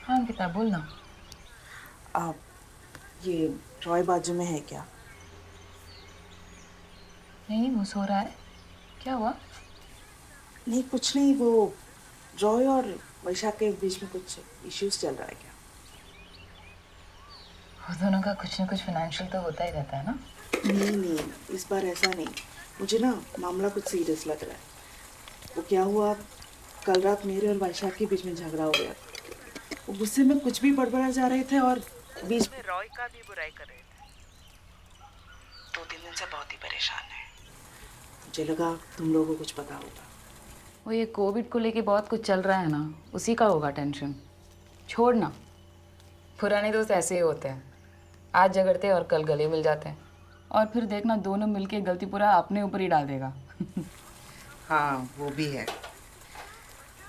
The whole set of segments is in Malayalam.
हाँ अंकिता बोलना। आप ये रॉय बाजू में है क्या? नहीं वो सो रहा है। क्या हुआ? नहीं कुछ नहीं, वो रॉय और वैशाख के बीच में कुछ इश्यूज चल रहा है क्या? वो दोनों का कुछ ना कुछ फाइनेंशियल तो होता ही रहता है ना। नहीं नहीं, इस बार ऐसा नहीं। मुझे ना मामला कुछ सीरियस लग रहा है। वो क्या हुआ, कल रात मेरे और वैशाख के बीच में झगड़ा हो गया। वो गुस्से में कुछ भी बड़बड़ा जा रहे थे और बीच में रॉय का भी बुराई कर रहे थे। 2-3 दिन से बहुत ही परेशान है। मुझे लगा तुम लोगों को कुछ पता होगा। वो ये कोविड को लेके बहुत कुछ चल रहा है ना, उसी का होगा टेंशन। छोड़ ना, पुराने दोस्त ऐसे ही होते हैं, आज झगड़ते और कल गले मिल जाते हैं और फिर देखना दोनों मिलके गलती पूरा अपने ऊपर ही डाल देगा। हाँ वो भी है।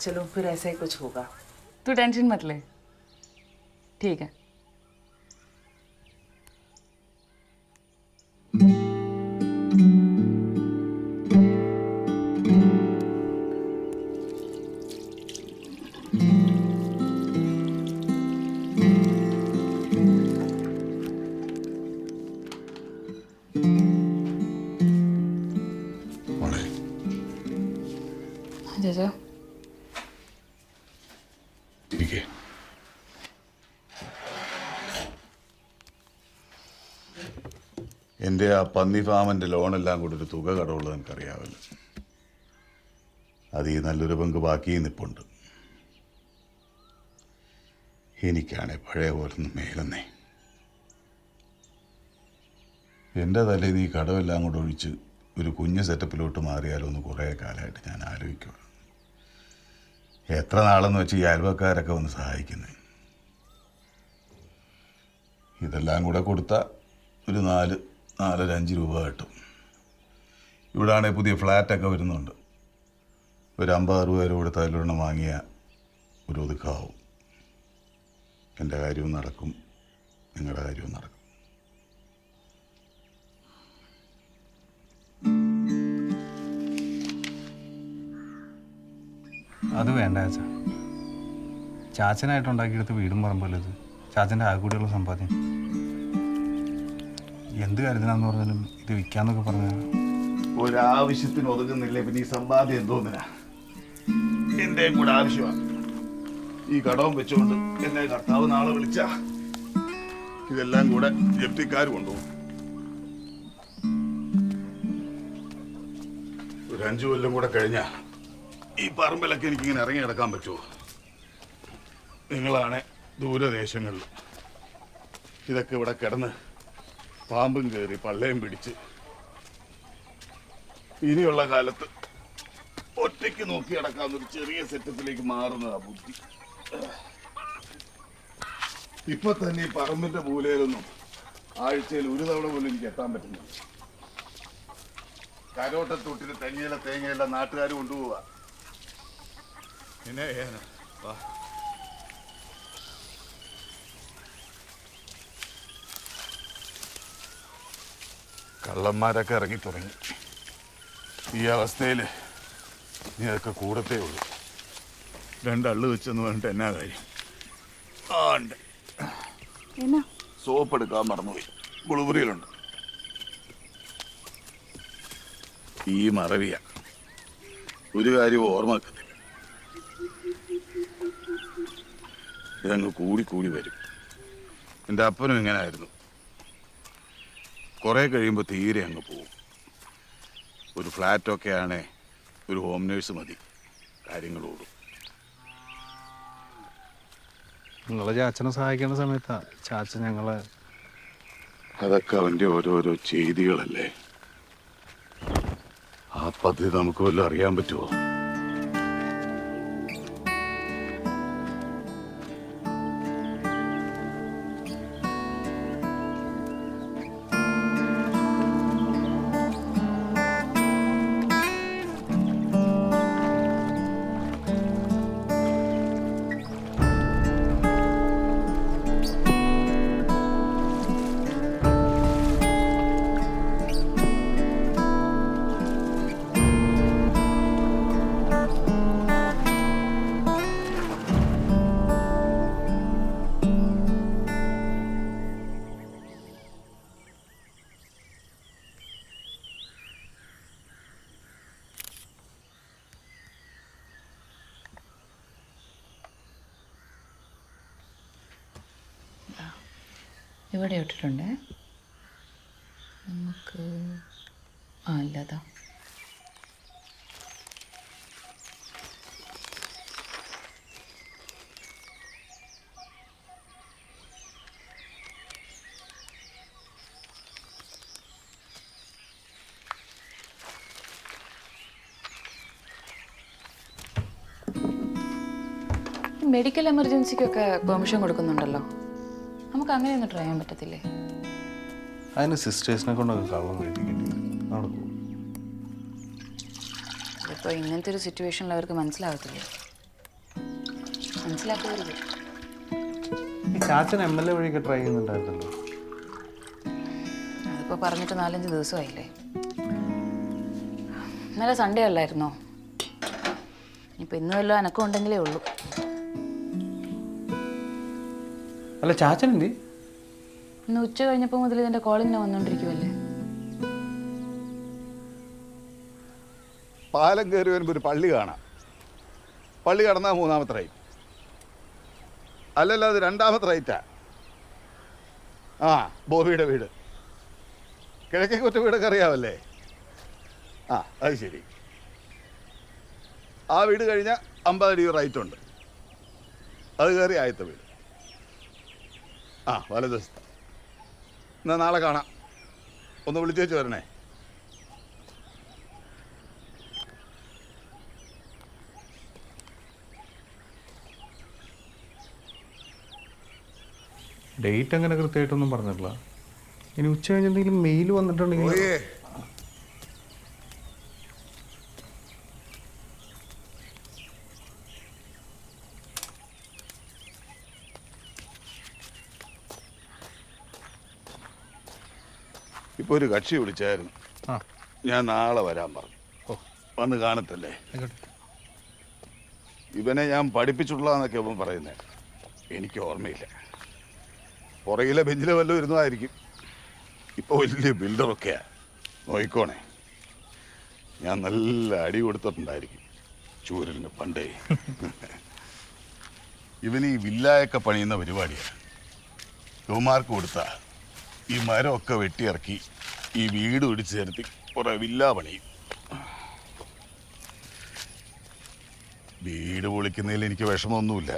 चलो फिर ऐसा ही कुछ होगा। तू टेंशन मत ले, ठीक है। മോളെ जैसे ഇരിക്കേ. എൻ്റെ ആ പന്നി ഫാമിൻ്റെ ലോണെല്ലാം കൂടി ഒരു തുക കടമുള്ളത് എനിക്കറിയാമല്ലോ. അത് ഈ നല്ലൊരു പങ്ക് ബാക്കി നിൽപ്പുണ്ട്. എനിക്കാണെ പഴയ പോലൊന്നും മേലെന്നേ. എൻ്റെ തലയിൽ നീ കടമെല്ലാം കൂടെ ഒഴിച്ച് ഒരു കുഞ്ഞ് സെറ്റപ്പിലോട്ട് മാറിയാലോ എന്ന് കുറേ കാലമായിട്ട് ഞാൻ ആലോചിക്കുക. എത്ര നാളെന്ന് വെച്ച് ഈ അയൽവക്കാരൊക്കെ വന്ന് സഹായിക്കുന്നത്. ഇതെല്ലാം കൂടെ കൊടുത്താൽ ഒരു 4-5 രൂപ കിട്ടും. ഇവിടാണെങ്കിൽ പുതിയ ഫ്ലാറ്റൊക്കെ വരുന്നുണ്ട്. ഒരു 50-60 രൂപ കൊടുത്ത് അതിലൊരെണ്ണം വാങ്ങിയ ഒരു ഒതുക്കാവും. എൻ്റെ കാര്യവും നടക്കും, നിങ്ങളുടെ കാര്യവും നടക്കും. അത് വേണ്ട ചാച്ച. ചാച്ചനായിട്ടുണ്ടാക്കിയെടുത്ത് വീടും പറമ്പല്ലോ ഇത്. ചാച്ചൻ്റെ ആകൂടിയുള്ള സമ്പാദ്യം. എന്ത് കാര്യത്തിനാന്ന് പറഞ്ഞാലും ഇത് വിൽക്കാന്നൊക്കെ പറഞ്ഞാൽ ഒരാവശ്യത്തിന് ഒതുങ്ങുന്നില്ലേ പിന്നെ ഈ സമ്പാദ്യം എന്തോന്നിനാ? എൻ്റെയും കൂടെ ആവശ്യമാണ്. ഈ കടവും വെച്ചുകൊണ്ട് എന്നെ കർത്താവ് നാളെ വിളിച്ച ഇതെല്ലാം കൂടെ ജപ്തിക്കാർ കൊണ്ടുപോകും. ഒരു 5 കൊല്ലം കൂടെ കഴിഞ്ഞാ ഈ പറമ്പിലൊക്കെ എനിക്കിങ്ങനെ ഇറങ്ങി കിടക്കാൻ പറ്റുമോ? നിങ്ങളാണ് ദൂരദേശങ്ങളിൽ ഇതൊക്കെ ഇവിടെ കിടന്ന് പാമ്പും കയറി പള്ളയും പിടിച്ച് ഇനിയുള്ള കാലത്ത് ഒറ്റയ്ക്ക് നോക്കി നടക്കാവുന്ന ഒരു ചെറിയ സെറ്റപ്പിലേക്ക് മാറുന്നതാ ബുദ്ധി. ഇപ്പൊ തന്നെ ഈ പറമ്പിന്റെ മൂലയിലൊന്നും ആഴ്ചയിൽ ഒരു തവണ പോലും എനിക്ക് എത്താൻ പറ്റുന്നില്ല. കരോട്ടത്തൊട്ടിന് തനിയില തേങ്ങയെല്ലാം നാട്ടുകാർ കൊണ്ടുപോവാ. പിന്നെ വാ. കള്ളന്മാരൊക്കെ ഇറങ്ങി തുടങ്ങി. ഈ അവസ്ഥയിൽ നീ അതൊക്കെ കൂടത്തേ ഉള്ളൂ. 2 അള്ളു വെച്ചെന്ന് പറഞ്ഞിട്ട് എന്നാ കാര്യം? ആ ഉണ്ട്, സോപ്പ് എടുക്കാൻ മറന്നുപോയി. കുളിമുറിയിലുണ്ട്. ഈ മറവിയ ഒരു കാര്യം ഓർമ്മക്കത്തില്ല. ഇതങ്ങ് കൂടി വരും. എൻ്റെ അപ്പനും ഇങ്ങനെ ആയിരുന്നു. കുറേ കഴിയുമ്പോൾ തീരെ അങ്ങ് പോവും. ഒരു ഫ്ലാറ്റൊക്കെ ആണേ ഒരു ഹോം നേഴ്സ് മതി, കാര്യങ്ങളോടും. നിങ്ങളെ ചാച്ചനെ സഹായിക്കേണ്ട സമയത്താ ചാച്ചൻ ഞങ്ങളെ. അതൊക്കെ അവൻ്റെ ഓരോരോ ചെയ്തികളല്ലേ. ആ പദ്ധതി നമുക്ക് വല്ലതും അറിയാൻ പറ്റുമോ? ഇവിടെ ഇട്ടിട്ടുണ്ടേ. നമുക്ക് അല്ലതാ മെഡിക്കൽ എമർജൻസിക്കൊക്കെ പെർമിഷൻ കൊടുക്കുന്നുണ്ടല്ലോ. നമുക്ക് അങ്ങനെയൊന്നും ട്രൈ ചെയ്യാൻ പറ്റത്തില്ലേ? അതിന് സിസ്റ്റേഴ്സിനെ കൊണ്ടൊക്കെ കള്ളം കഴിപ്പിക്കേണ്ടി നടക്കും. ഇപ്പോൾ ഇങ്ങനത്തെ ഒരു സിറ്റുവേഷനിൽ അവർക്ക് മനസ്സിലാകത്തില്ലേ? മനസ്സിലാക്കുമായിരിക്കും. ഈ ചാച്ചൻ MLA വഴിയൊക്കെ ട്രൈ ചെയ്യുന്നുണ്ടായിരുന്നല്ലോ. അതിപ്പോൾ പറഞ്ഞിട്ട് 4-5 ദിവസമായില്ലേ. ഇന്നലെ സൺഡേ അല്ലായിരുന്നോ? ഇപ്പം ഇന്ന് വല്ലതും അനക്കം ഉണ്ടെങ്കിലേ ഉള്ളൂ. അല്ല ചാച്ചൻ എന്തി? ഇന്ന് ഉച്ച കഴിഞ്ഞപ്പോൾ മുതൽ ഇതിൻ്റെ കോളിങ്ങിന് വന്നുകൊണ്ടിരിക്കുമല്ലേ. പാലം കയറി വരുമ്പോൾ ഒരു പള്ളി കാണാം. പള്ളി കടന്നാൽ 3ാമത്തെ റൈറ്റ്. അല്ലല്ല, അത് 2ാമത്തെ റൈറ്റാ. ആ, ബോബിയുടെ വീട്. കിഴക്കേ കൊറ്റ വീടൊക്കെ അറിയാമല്ലേ? ആ, അത് ശരി. ആ വീട് കഴിഞ്ഞാൽ 50 അടി റൈറ്റ് ഉണ്ട്. അത് കയറി ആദ്യത്തെ വീട്. ആ, വലതുവശത്ത്. എന്നാൽ നാളെ കാണാം. ഒന്ന് വിളിച്ചേച്ച് വരണേ. ഡേറ്റ് അങ്ങനെ കൃത്യമായിട്ടൊന്നും പറഞ്ഞിട്ടില്ല. ഇനി ഉച്ച കഴിഞ്ഞ് എന്തെങ്കിലും മെയിൽ വന്നിട്ടുണ്ടെങ്കിൽ ഇപ്പോൾ ഒരു കക്ഷി വിളിച്ചായിരുന്നു. ഞാൻ നാളെ വരാൻ പറഞ്ഞു. വന്ന് കാണത്തല്ലേ. ഇവനെ ഞാൻ പഠിപ്പിച്ചിട്ടുള്ളതെന്നൊക്കെ അവൻ പറയുന്നേ. എനിക്ക് ഓർമ്മയില്ല. പുറകിലെ ബെഞ്ചിലെ വല്ലതും ഇരുന്നതായിരിക്കും. ഇപ്പോൾ വലിയ ബിൽഡറൊക്കെയാ. നോയിക്കോണേ, ഞാൻ നല്ല അടി കൊടുത്തിട്ടുണ്ടായിരിക്കും ചൂരലിന് പണ്ടേ. ഇവന് ഈ വില്ലായൊക്കെ പണിയുന്ന പരിപാടിയാണ്. യുവമാർക്ക് കൊടുത്ത ഈ മരമൊക്കെ വെട്ടിയിറക്കി ഈ വീട് ഇടിച്ചു ചേർത്തി കുറേ വില്ല പണിയും. വീട് പൊളിക്കുന്നതിൽ എനിക്ക് വിഷമമൊന്നുമില്ല.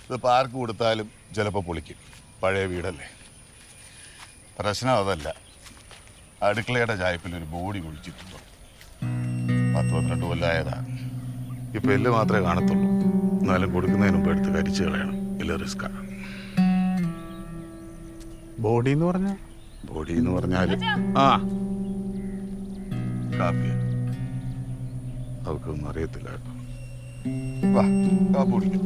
ഇത് പാർക്ക് കൊടുത്താലും ചിലപ്പോൾ പൊളിക്കും. പഴയ വീടല്ലേ. പ്രശ്നം അതല്ല. അടുക്കളയുടെ ചായപ്പിലൊരു ബോഡി കുഴിച്ചിട്ടുണ്ടോ. 10-12 കൊല്ലമായതാണ്. ഇപ്പം എല്ല് മാത്രമേ കാണത്തുള്ളൂ. എന്നാലും കൊടുക്കുന്നതിന് മുമ്പ് എടുത്ത് കരിച്ചു കളയണം. ഇല്ല, റിസ്ക്കാണ്. ബോഡി എന്ന് പറഞ്ഞാൽ ബോഡി എന്ന് പറഞ്ഞാൽ ആ കാപ്പി. അവർക്കൊന്നും അറിയത്തില്ല കേട്ടോ. വാ, കാപ്പി കുടിക്കും.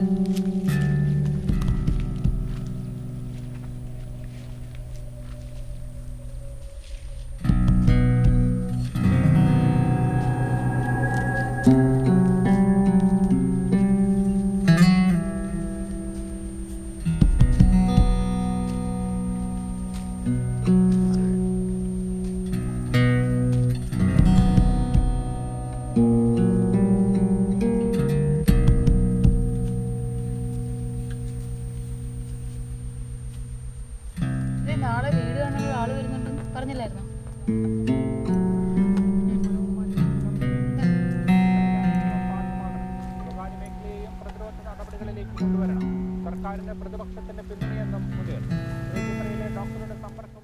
നാളെ വീട് കാണാൻ ആള് വരുന്നുണ്ടെന്ന് പറഞ്ഞില്ലായിരുന്നോ? സർക്കാരിന്റെ പ്രതിപക്ഷത്തിന്റെ പിന്തുണയെന്നും മുതൽ ഡോക്ടറുടെ സമ്പർക്കം